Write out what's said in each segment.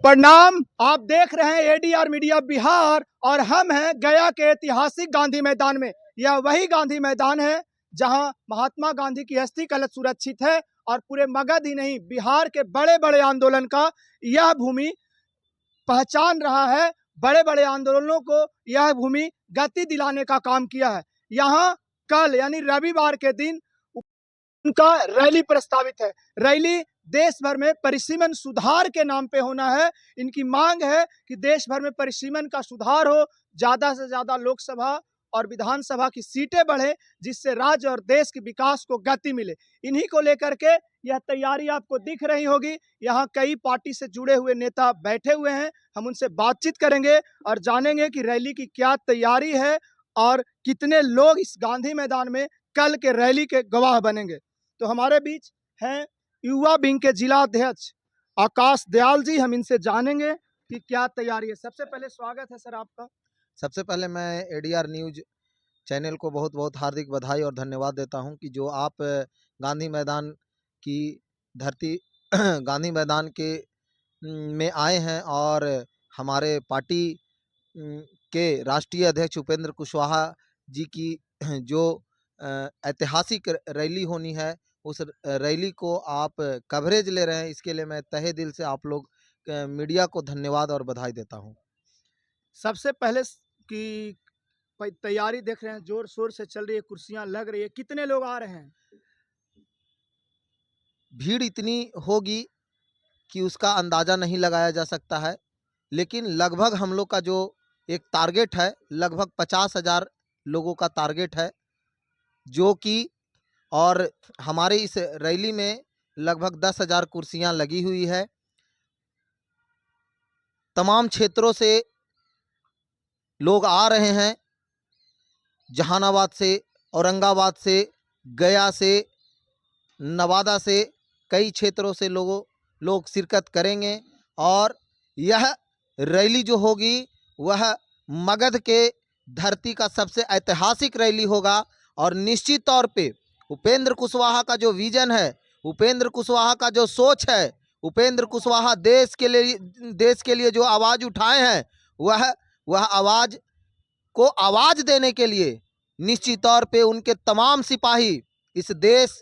प्रणाम। आप देख रहे हैं एडीआर मीडिया बिहार और हम हैं गया के ऐतिहासिक गांधी मैदान में। यह वही गांधी मैदान है जहां महात्मा गांधी की अस्थि कलश सुरक्षित है और पूरे मगध ही नहीं बिहार के बड़े बड़े आंदोलन का यह भूमि पहचान रहा है। बड़े बड़े आंदोलनों को यह भूमि गति दिलाने का काम किया है। यहाँ कल यानी रविवार के दिन उनका रैली प्रस्तावित है। रैली देश भर में परिसीमन सुधार के नाम पे होना है। इनकी मांग है कि देश भर में परिसीमन का सुधार हो, ज्यादा से ज्यादा लोकसभा और विधानसभा की सीटें बढ़े, जिससे राज्य और देश के विकास को गति मिले। इन्हीं को लेकर के यह तैयारी आपको दिख रही होगी। यहाँ कई पार्टी से जुड़े हुए नेता बैठे हुए हैं। हम उनसे बातचीत करेंगे और जानेंगे कि रैली की क्या तैयारी है और कितने लोग इस गांधी मैदान में कल के रैली के गवाह बनेंगे। तो हमारे बीच हैं युवा विंग के जिला अध्यक्ष आकाश दयाल जी। हम इनसे जानेंगे कि क्या तैयारी है। सबसे पहले स्वागत है सर आपका। सबसे पहले मैं एडीआर न्यूज चैनल को बहुत बहुत हार्दिक बधाई और धन्यवाद देता हूं कि जो आप गांधी मैदान की धरती गांधी मैदान के में आए हैं और हमारे पार्टी के राष्ट्रीय अध्यक्ष उपेंद्र कुशवाहा जी की जो ऐतिहासिक रैली होनी है, उस रैली को आप कवरेज ले रहे हैं। इसके लिए मैं तहे दिल से आप लोग मीडिया को धन्यवाद और बधाई देता हूं। सबसे पहले की तैयारी देख रहे हैं, जोर शोर से चल रही है, कुर्सियां लग रही है। कितने लोग आ रहे हैं? भीड़ इतनी होगी कि उसका अंदाज़ा नहीं लगाया जा सकता है, लेकिन लगभग हम लोग का जो एक टारगेट है, लगभग 50,000 लोगों का टारगेट है, जो कि और हमारे इस रैली में लगभग 10,000 कुर्सियां लगी हुई है। तमाम क्षेत्रों से लोग आ रहे हैं, जहानाबाद से, औरंगाबाद से, गया से, नवादा से, कई क्षेत्रों से लोग शिरकत करेंगे और यह रैली जो होगी वह मगध के धरती का सबसे ऐतिहासिक रैली होगा। और निश्चित तौर पे उपेंद्र कुशवाहा का जो विजन है, उपेंद्र कुशवाहा का जो सोच है, उपेंद्र कुशवाहा देश के लिए जो आवाज़ उठाए हैं, वह आवाज़ को आवाज़ देने के लिए निश्चित तौर पे उनके तमाम सिपाही इस देश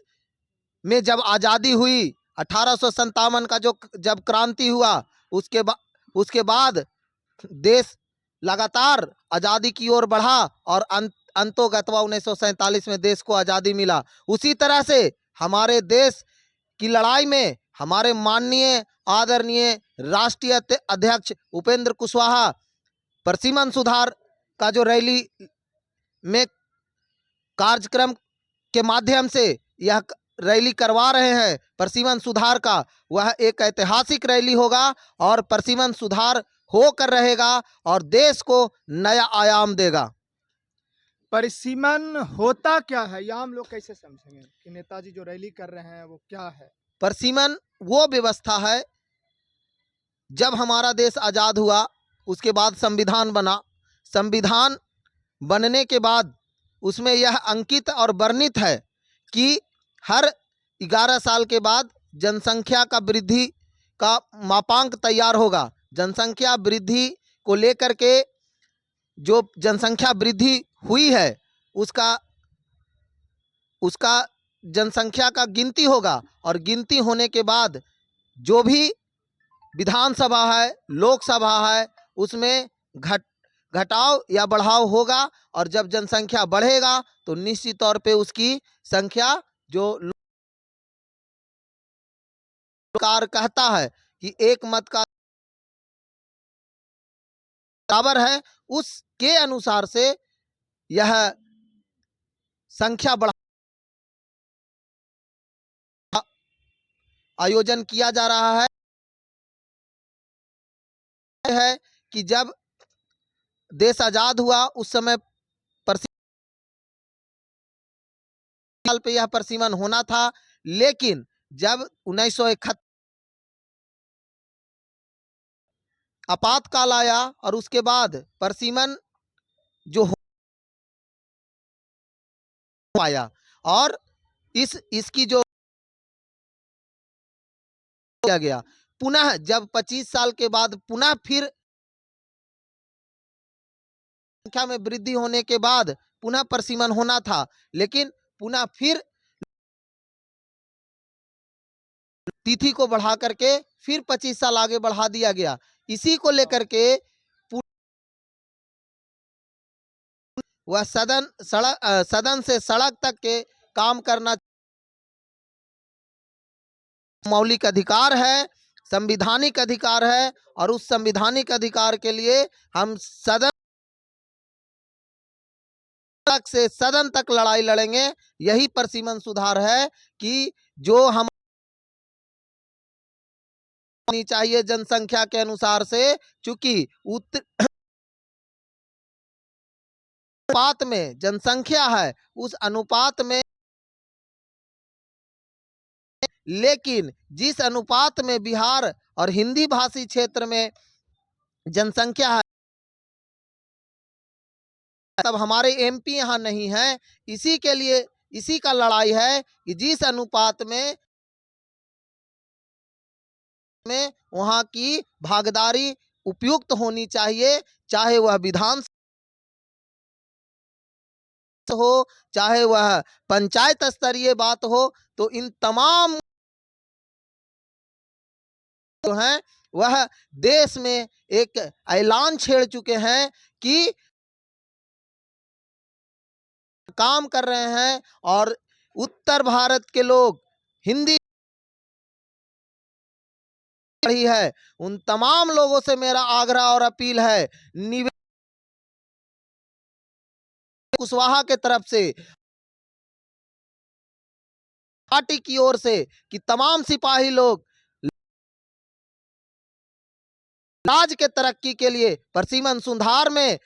में जब आज़ादी हुई 1857 का जो जब क्रांति हुआ, उसके बाद देश लगातार आज़ादी की ओर बढ़ा और अंतोगत्वा 1947 में देश को आज़ादी मिला। उसी तरह से हमारे देश की लड़ाई में हमारे माननीय आदरणीय राष्ट्रीय अध्यक्ष उपेंद्र कुशवाहा परिसीमन सुधार का जो रैली में कार्यक्रम के माध्यम से यह रैली करवा रहे हैं परिसीमन सुधार का, वह एक ऐतिहासिक रैली होगा और परिसीमन सुधार होकर रहेगा और देश को नया आयाम देगा। परिसीमन होता क्या है, यह हम लोग कैसे समझेंगे कि नेताजी जो रैली कर रहे हैं वो क्या है? परिसीमन वो व्यवस्था है, जब हमारा देश आज़ाद हुआ उसके बाद संविधान बना। संविधान बनने के बाद उसमें यह अंकित और वर्णित है कि हर 11 साल के बाद जनसंख्या का वृद्धि का मापांक तैयार होगा। जनसंख्या वृद्धि को लेकर के जो जनसंख्या वृद्धि हुई है उसका जनसंख्या का गिनती होगा और गिनती होने के बाद जो भी विधानसभा है, लोकसभा है, उसमें घटाव या बढ़ाव होगा। और जब जनसंख्या बढ़ेगा तो निश्चित तौर पे उसकी संख्या जो कार कहता है कि एक मत का बराबर है, उसके अनुसार से यह संख्या बढ़ा आयोजन किया जा रहा है कि जब देश आजाद हुआ उस समय साल पे यह परिसीमन होना था, लेकिन जब 1971 आपातकाल आया और उसके बाद परिसीमन जो आया और इसकी जो किया गया पुनः जब 25 साल के बाद पुनः फिर संख्या में वृद्धि होने के बाद पुनः परिसीमन होना था, लेकिन पुनः फिर तिथि को बढ़ा करके फिर 25 साल आगे बढ़ा दिया गया। इसी को लेकर के वह सदन से सड़क तक के काम करना मौलिक अधिकार है, संविधानिक अधिकार है, और उस संविधानिक अधिकार के लिए हम सदन से सदन तक लड़ाई लड़ेंगे। यही परिसीमन सुधार है कि जो हम होनी चाहिए जनसंख्या के अनुसार से, चूंकि अनुपात में जनसंख्या है उस अनुपात में, लेकिन जिस अनुपात में बिहार और हिंदी भाषी क्षेत्र में जनसंख्या है, तब हमारे एमपी यहाँ नहीं है। इसी के लिए इसी का लड़ाई है कि जिस अनुपात में वहां की भागीदारी उपयुक्त होनी चाहिए, चाहे वह विधान हो, चाहे वह पंचायत स्तरीय बात हो, तो इन तमाम जो हैं वह देश में एक ऐलान छेड़ चुके हैं कि काम कर रहे हैं, और उत्तर भारत के लोग हिंदी रही है। उन तमाम लोगों से मेरा आग्रह और अपील है, कुशवाहा के तरफ से पार्टी की ओर से, कि तमाम सिपाही लोग राज्य के तरक्की के लिए परिसीमन सुधार में